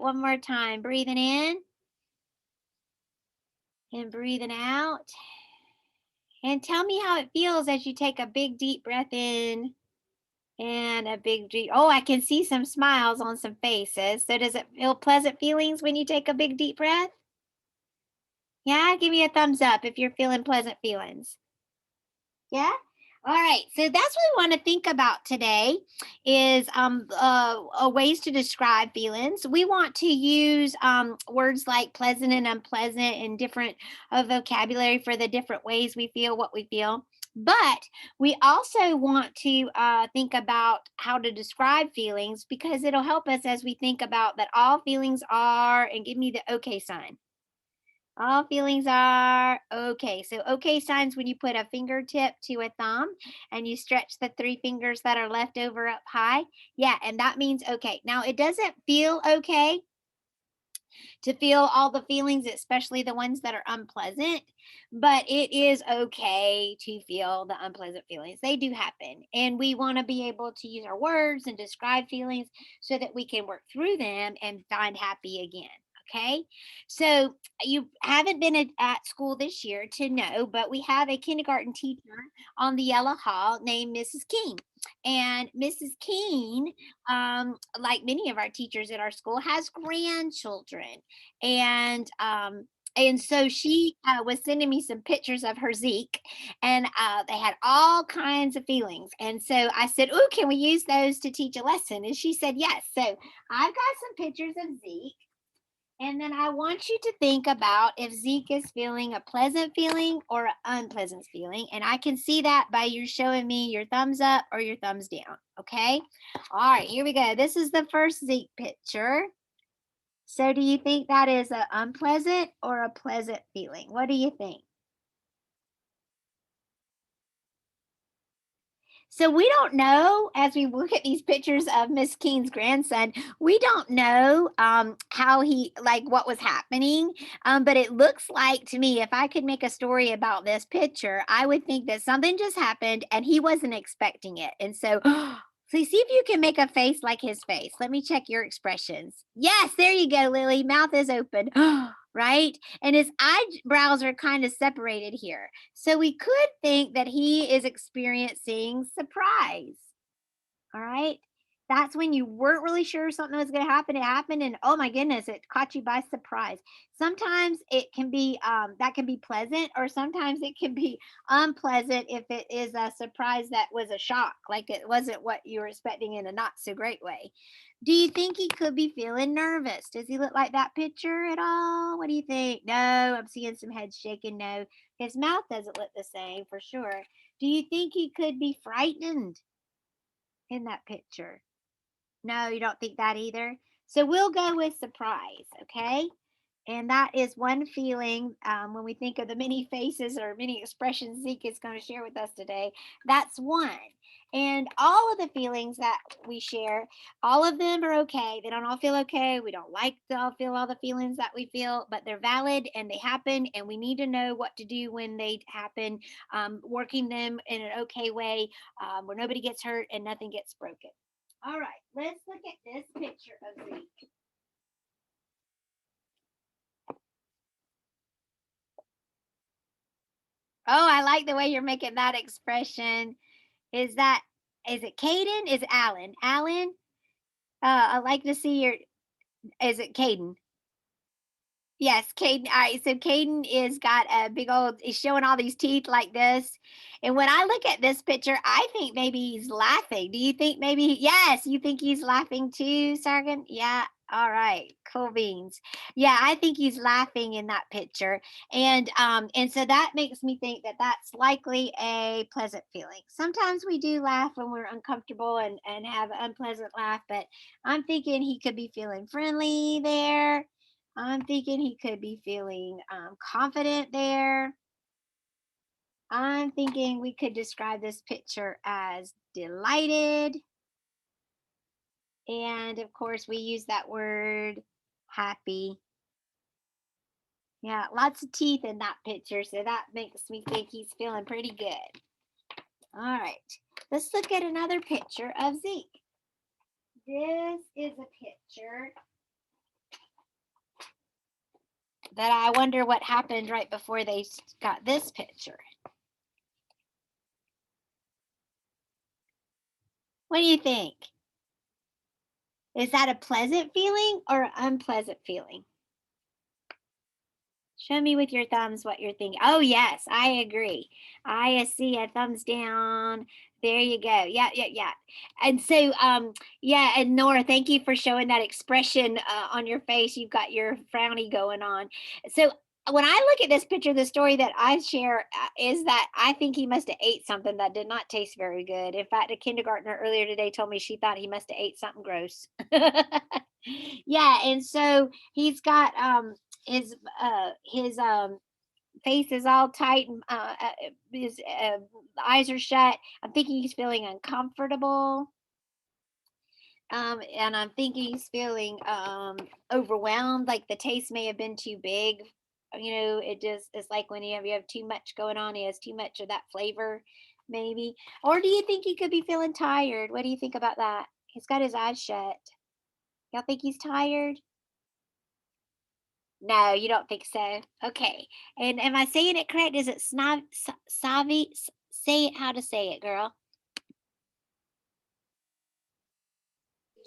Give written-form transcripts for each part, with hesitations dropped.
one more time. Breathing in and breathing out. And tell me how it feels as you take a big deep breath in and a big deep. Oh, I can see some smiles on some faces. So does it feel pleasant feelings when you take a big deep breath? Yeah, give me a thumbs up if you're feeling pleasant feelings. Yeah. All right. So that's what we want to think about today is ways to describe feelings. We want to use words like pleasant and unpleasant and different vocabulary for the different ways we feel what we feel. But we also want to think about how to describe feelings because it'll help us as we think about that all feelings are, and give me the okay sign. All feelings are okay. So, okay signs when you put a fingertip to a thumb and you stretch the three fingers that are left over up high. Yeah, and that means okay. Now, it doesn't feel okay to feel all the feelings, especially the ones that are unpleasant, but it is okay to feel the unpleasant feelings. They do happen. And we want to be able to use our words and describe feelings so that we can work through them and find happy again. Okay. So you haven't been at school this year to know, but we have a kindergarten teacher on the yellow hall named Mrs. King. And Mrs. King, like many of our teachers at our school, has grandchildren. And so she was sending me some pictures of her Zeke, and they had all kinds of feelings. And so I said, "Oh, can we use those to teach a lesson?" And she said, "Yes." So I've got some pictures of Zeke. And then I want you to think about if Zeke is feeling a pleasant feeling or an unpleasant feeling. And I can see that by you showing me your thumbs up or your thumbs down. Okay. All right, here we go. This is the first Zeke picture. So do you think that is an unpleasant or a pleasant feeling? What do you think? So we don't know as we look at these pictures of Miss King's grandson, we don't know how he like what was happening. But it looks like to me, if I could make a story about this picture, I would think that something just happened and he wasn't expecting it. And so so see if you can make a face like his face. Let me check your expressions. Yes, there you go, Lily. Mouth is open. Right? And his eyebrows are kind of separated here. So we could think that he is experiencing surprise. All right. That's when you weren't really sure something was going to happen. It happened, and oh my goodness, it caught you by surprise. Sometimes it can be that can be pleasant, or sometimes it can be unpleasant if it is a surprise that was a shock, like it wasn't what you were expecting in a not so great way. Do you think he could be feeling nervous? Does he look like that picture at all? What do you think? No, I'm seeing some heads shaking. No, his mouth doesn't look the same for sure. Do you think he could be frightened in that picture? No, you don't think that either? So we'll go with surprise, okay? And that is one feeling when we think of the many faces or many expressions Zeke is going to share with us today. That's one. And all of the feelings that we share, all of them are okay. They don't all feel okay. We don't like to all feel all the feelings that we feel, but they're valid and they happen. And we need to know what to do when they happen, working them in an okay way where nobody gets hurt and nothing gets broken. All right, let's look at this picture of Zeke. Oh, I like the way you're making that expression. Is that is it Caden? Is it Alan? Alan? I like to see your is it Caden? Yes, Caden. All right, so Caden is got a big old is showing all these teeth like this. And when I look at this picture, I think maybe he's laughing. Do you think maybe yes, you think he's laughing too, Sargon? Yeah. All right. Cool beans. Yeah, I think he's laughing in that picture. And so that makes me think that that's likely a pleasant feeling. Sometimes we do laugh when we're uncomfortable and have an unpleasant laugh, but I'm thinking he could be feeling friendly there. I'm thinking he could be feeling confident there. I'm thinking we could describe this picture as delighted. And of course, we use that word happy. Yeah, lots of teeth in that picture. So that makes me think he's feeling pretty good. All right, let's look at another picture of Zeke. This is a picture that I wonder what happened right before they got this picture. What do you think? Is that a pleasant feeling or unpleasant feeling? Show me with your thumbs what you're thinking. Oh, yes, I agree. I see a thumbs down. There you go. Yeah. And so, yeah, and Nora, thank you for showing that expression on your face. You've got your frowny going on. So, when I look at this picture, the story that I share is that I think he must have ate something that did not taste very good. In fact, a kindergartner earlier today told me she thought he must have ate something gross. Yeah, and so he's got his face is all tight and his eyes are shut. I'm thinking he's feeling uncomfortable. And I'm thinking he's feeling overwhelmed, like the taste may have been too big. You know, it's like when you have too much going on, he has too much of that flavor, maybe. Or do you think he could be feeling tired? What do you think about that? He's got his eyes shut. Y'all think he's tired? No, you don't think so? Okay. And am I saying it correct? Is it Savi? Say it how to say it, girl.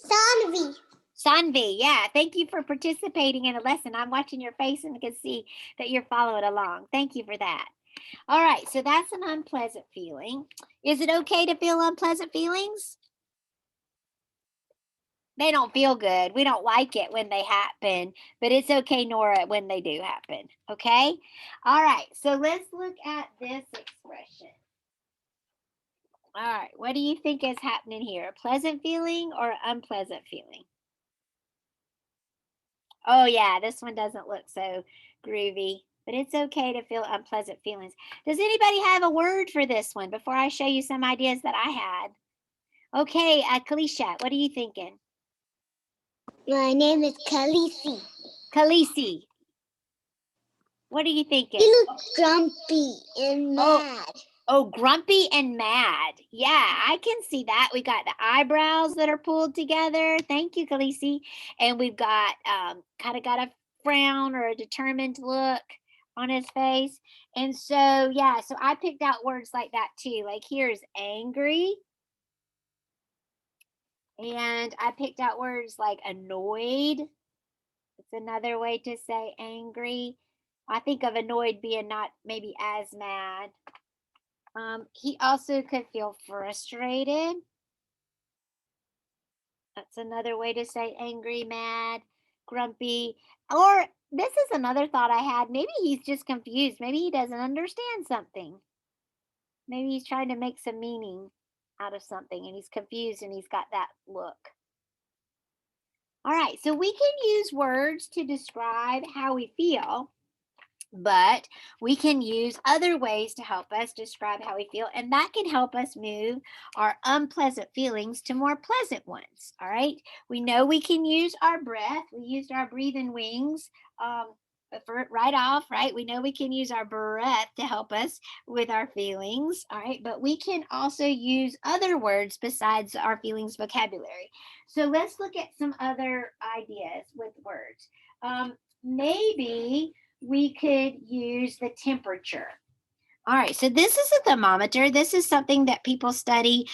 Sanvi. Sanvi, yeah. Thank you for participating in a lesson. I'm watching your face and can see that you're following along. Thank you for that. All right, so that's an unpleasant feeling. Is it okay to feel unpleasant feelings? They don't feel good. We don't like it when they happen, but it's okay, Nora, when they do happen. Okay? All right, so let's look at this expression. All right, what do you think is happening here? A pleasant feeling or unpleasant feeling? Oh, yeah, this one doesn't look so groovy, but it's okay to feel unpleasant feelings. Does anybody have a word for this one before I show you some ideas that I had? Okay, Kalisha, what are you thinking? My name is Khaleesi. Khaleesi, what are you thinking? He looks grumpy and mad. Oh, grumpy and mad. Yeah, I can see that. We got the eyebrows that are pulled together. Thank you, Khaleesi. And we've got kind of got a frown or a determined look on his face. And so, yeah, so I picked out words like that too. Like here's angry. And I picked out words like annoyed. It's another way to say angry. I think of annoyed being not maybe as mad. He also could feel frustrated. That's another way to say angry, mad, grumpy. Or this is another thought I had. Maybe he's just confused. Maybe he doesn't understand something. Maybe he's trying to make some meaning out of something and he's confused and he's got that look. All right, so we can use words to describe how we feel. But we can use other ways to help us describe how we feel, and that can help us move our unpleasant feelings to more pleasant ones. All right. We know we can use our breath. We used our breathing wings for right off, right? We know we can use our breath to help us with our feelings. All right. But we can also use other words besides our feelings vocabulary. So let's look at some other ideas with words. Maybe we could use the temperature. All right, so this is a thermometer. This is something that people study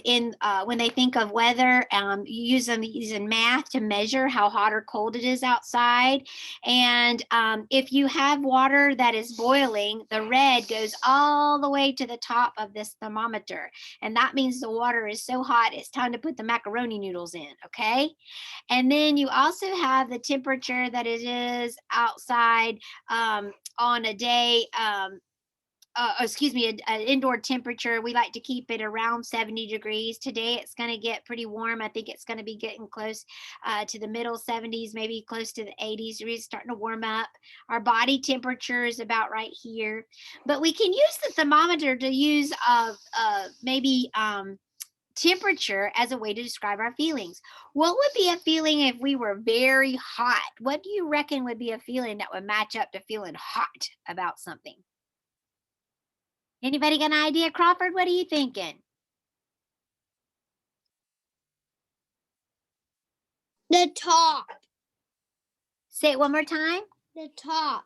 in when they think of weather. You use them using math to measure how hot or cold it is outside. And if you have water that is boiling, the red goes all the way to the top of this thermometer. And that means the water is so hot, it's time to put the macaroni noodles in, okay? And then you also have the temperature that it is outside on a day excuse me, an indoor temperature. We like to keep it around 70 degrees. Today it's going to get pretty warm. I think it's going to be getting close to the middle 70s, maybe close to the 80s. It's starting to warm up. Our body temperature is about right here. But we can use the thermometer to use maybe temperature as a way to describe our feelings. What would be a feeling if we were very hot? What do you reckon would be a feeling that would match up to feeling hot about something? Anybody got an idea, Crawford? What are you thinking? The top. Say it one more time. The top.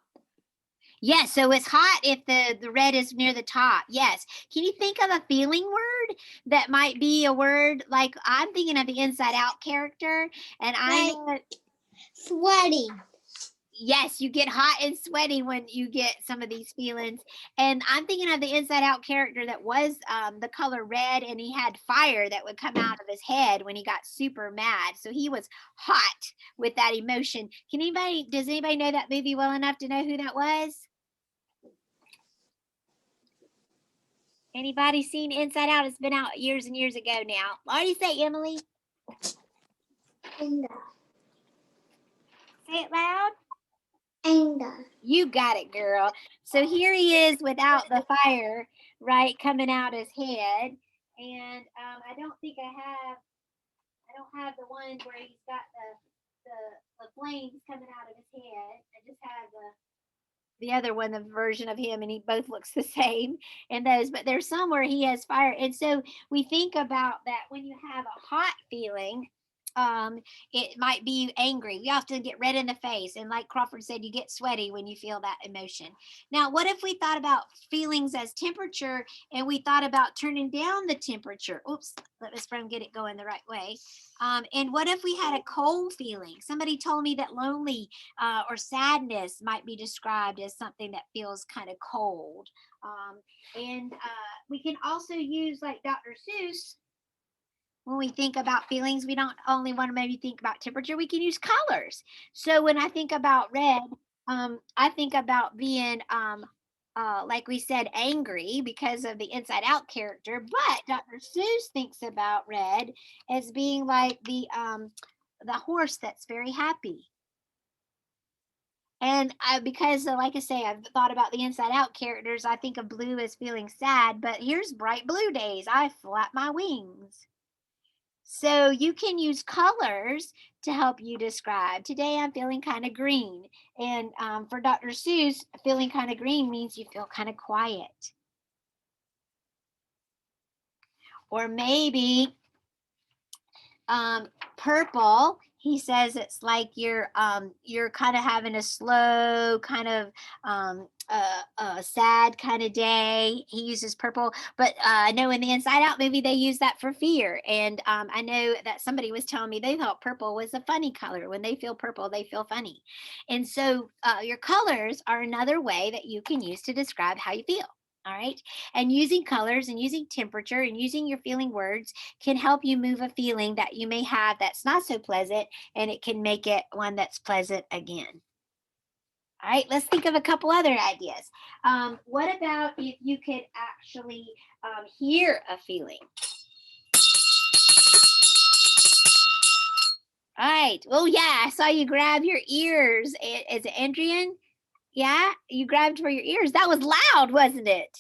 Yes, so it's hot if the red is near the top. Yes. Can you think of a feeling word that might be a word like I'm thinking of the Inside Out character, and I Like- know Sweaty. yes, you get hot and sweaty when you get some of these feelings. And I'm thinking of the Inside Out character that was the color red, and he had fire that would come out of his head when he got super mad. So he was hot with that emotion. Does anybody know that movie well enough to know who that was? Anybody seen Inside Out? It's been out years and years ago now. What do you say, Emily? Anger. Say it loud. Anger. You got it, girl. So here he is without the fire, right, coming out his head. And I don't have the one where he's got the flames coming out of his head. I just have the other one, the version of him, and he both looks the same in those. But there's some where he has fire, and so we think about that when you have a hot feeling. It might be angry. We often get red in the face, and like Crawford said, you get sweaty when you feel that emotion. Now, what if we thought about feelings as temperature, and we thought about turning down the temperature? Oops, let Miss Brown get it going the right way. And what if we had a cold feeling? Somebody told me that lonely or sadness might be described as something that feels kind of cold. And we can also use, like Dr. Seuss, when we think about feelings, we don't only want to maybe think about temperature, we can use colors. So when I think about red, I think about being, like we said, angry because of the Inside Out character. But Dr. Seuss thinks about red as being like the horse that's very happy. And because, like I say, I've thought about the Inside Out characters, I think of blue as feeling sad. But here's bright blue days. I flap my wings. So you can use colors to help you describe. Today I'm feeling kind of green. And for Dr. Seuss, feeling kind of green means you feel kind of quiet. Or maybe purple, he says it's like you're kind of having a slow kind of sad kind of day. He uses purple, but I know in the Inside Out movie they use that for fear. And I know that somebody was telling me they thought purple was a funny color. When they feel purple, they feel funny. And so your colors are another way that you can use to describe how you feel. All right. And using colors and using temperature and using your feeling words can help you move a feeling that you may have that's not so pleasant, and it can make it one that's pleasant again. All right, let's think of a couple other ideas. What about if you could actually hear a feeling? All right. Oh, yeah, I saw you grab your ears. Is it Adrian? Yeah, you grabbed for your ears. That was loud, wasn't it?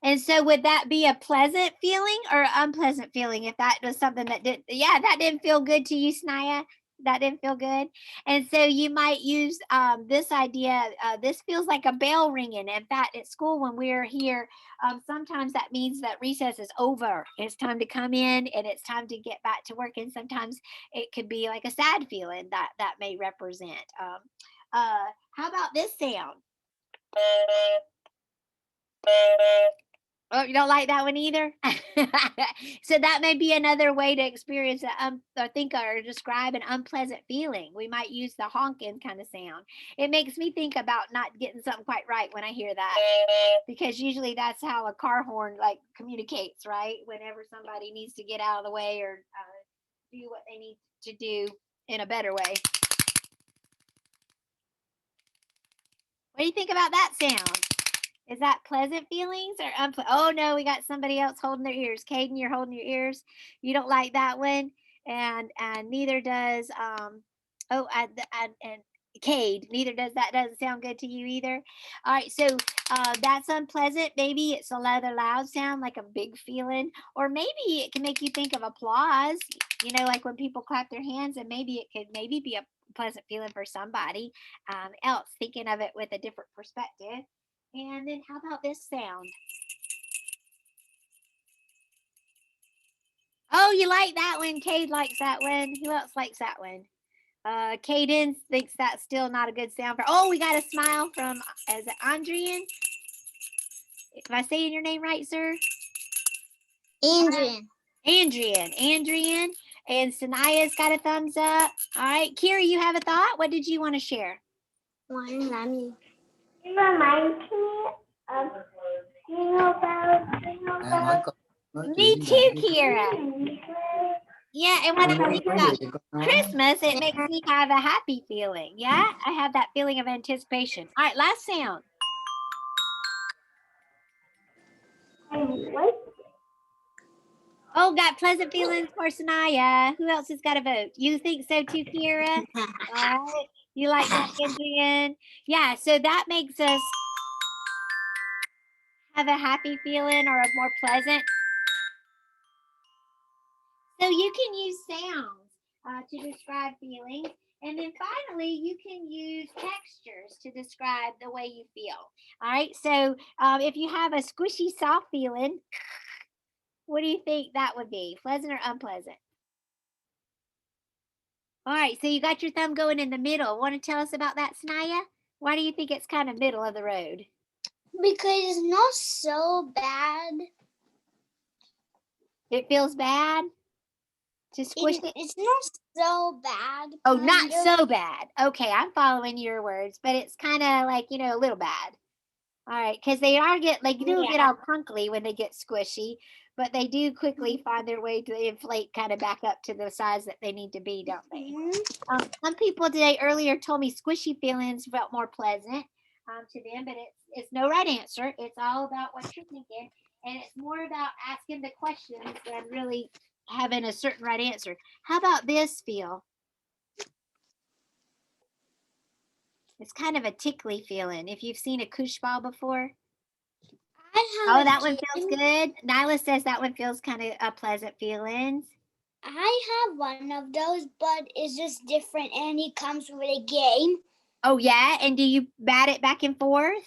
And so would that be a pleasant feeling or unpleasant feeling if that was something that that didn't feel good to you, Snaya? That didn't feel good. And so you might use this idea. This feels like a bell ringing. In fact, at school when we're here, sometimes that means that recess is over. It's time to come in and it's time to get back to work. And sometimes it could be like a sad feeling that may represent. How about this sound? Oh, you don't like that one either? So that may be another way to experience or think or describe an unpleasant feeling. We might use the honking kind of sound. It makes me think about not getting something quite right when I hear that, because usually that's how a car horn like communicates, right? Whenever somebody needs to get out of the way or do what they need to do in a better way. What do you think about that sound? Is that pleasant feelings or oh no, we got somebody else holding their ears. Caden, you're holding your ears. You don't like that one, and neither does and Cade. Neither does that. Doesn't sound good to you either. All right, so that's unpleasant. Maybe it's a rather loud sound, like a big feeling, or maybe it can make you think of applause. You know, like when people clap their hands, and maybe it could maybe be a pleasant feeling for somebody else, thinking of it with a different perspective. And then how about this sound? Oh, you like that one? Cade likes that one. Who else likes that one? Cadence thinks that's still not a good sound for. Oh, we got a smile from, is it Andrian? Am I saying your name right, sir? Adrian. Andrian. And Sanaya's got a thumbs up. All right. Kira, you have a thought? What did you want to share? One lemon. It reminds me of Jingle Bells, Jingle Bells. Me too, Kira. Yeah, and when I think about Christmas, it makes me have a happy feeling. Yeah, I have that feeling of anticipation. All right, last sound. Oh, got pleasant feelings for Sanaya. Who else has got a vote? You think so too, Kira? All right. You like that, Adrian? Yeah, so that makes us have a happy feeling or a more pleasant. So you can use sounds to describe feelings. And then finally, you can use textures to describe the way you feel. All right. So if you have a squishy, soft feeling, what do you think that would be? Pleasant or unpleasant? All right. So you got your thumb going in the middle. Want to tell us about that, Sanaya? Why do you think it's kind of middle of the road? Because it's not so bad. It feels bad to squish it? It's not so bad. Oh, not kind of. so bad. Okay, I'm following your words, but it's kind of like, you know, a little bad. All right, because they do get all crunkly when they get squishy, but they do quickly find their way to inflate kind of back up to the size that they need to be, don't they? Some people today earlier told me squishy feelings felt more pleasant to them, but it's no right answer. It's all about what you're thinking, and it's more about asking the questions than really having a certain right answer. How about this feel? It's kind of a tickly feeling. If you've seen a koosh ball before. Oh, that one feels good. Nyla says that one feels kind of a pleasant feeling. I have one of those, but it's just different, and it comes with a game. Oh yeah, and do you bat it back and forth?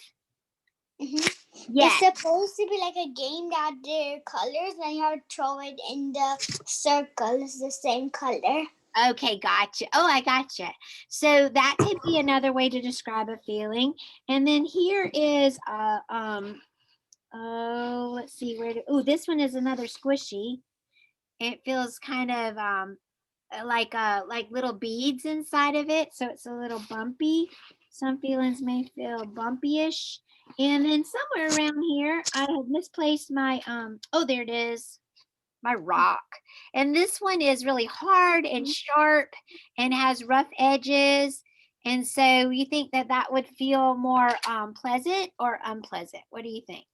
Yeah. It's supposed to be like a game that there are colors, and you have to throw it in the circles, the same color. Okay, gotcha. Oh, I gotcha. So that could be another way to describe a feeling. And then here is let's see this one is another squishy. It feels kind of like little beads inside of it, so it's a little bumpy. Some feelings may feel bumpy-ish. And then somewhere around here, I have misplaced my oh, there it is. My rock. And this one is really hard and sharp and has rough edges. And so you think that that would feel more pleasant or unpleasant? What do you think?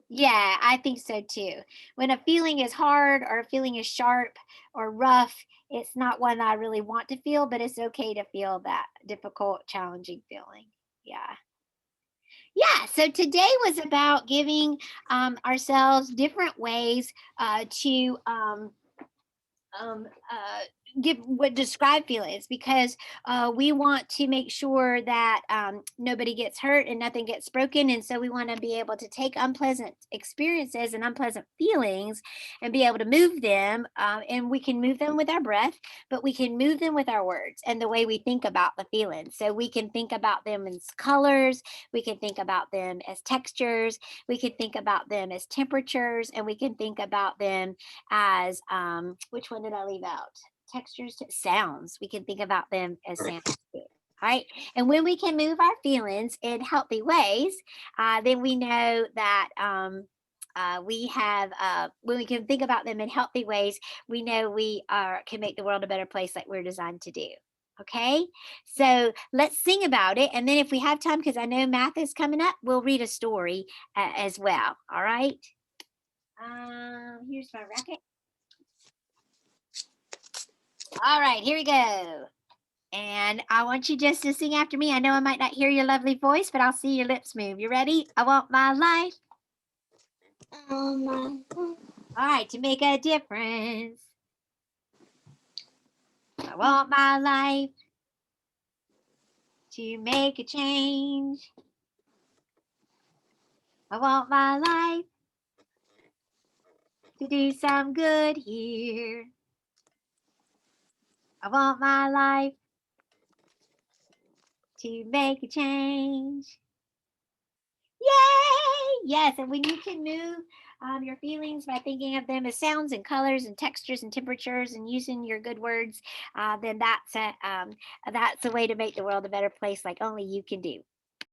Yeah, I think so too. When a feeling is hard or a feeling is sharp or rough, it's not one I really want to feel, but it's okay to feel that difficult, challenging feeling. Yeah. Yeah, so today was about giving ourselves different ways to describe feelings, because we want to make sure that nobody gets hurt and nothing gets broken, and so we want to be able to take unpleasant experiences and unpleasant feelings and be able to move them, and we can move them with our breath, but we can move them with our words and the way we think about the feelings. So we can think about them as colors, we can think about them as textures, we can think about them as temperatures, and we can think about them as which one did I leave out? Textures, sounds. We can think about them as sounds too. Right? And when we can move our feelings in healthy ways, then we know that we have when we can think about them in healthy ways, we know we can make the world a better place like we're designed to do. Okay, so let's sing about it, and then if we have time, because I know math is coming up, we'll read a story as well. All right. Here's my racket. All right, here we go. And I want you just to sing after me. I know I might not hear your lovely voice, but I'll see your lips move. You ready? I want my life. All right, to make a difference. I want my life to make a change. I want my life to do some good here. I want my life to make a change. Yay! Yes, and when you can move your feelings by thinking of them as sounds and colors and textures and temperatures and using your good words, then that's a way to make the world a better place, like only you can do.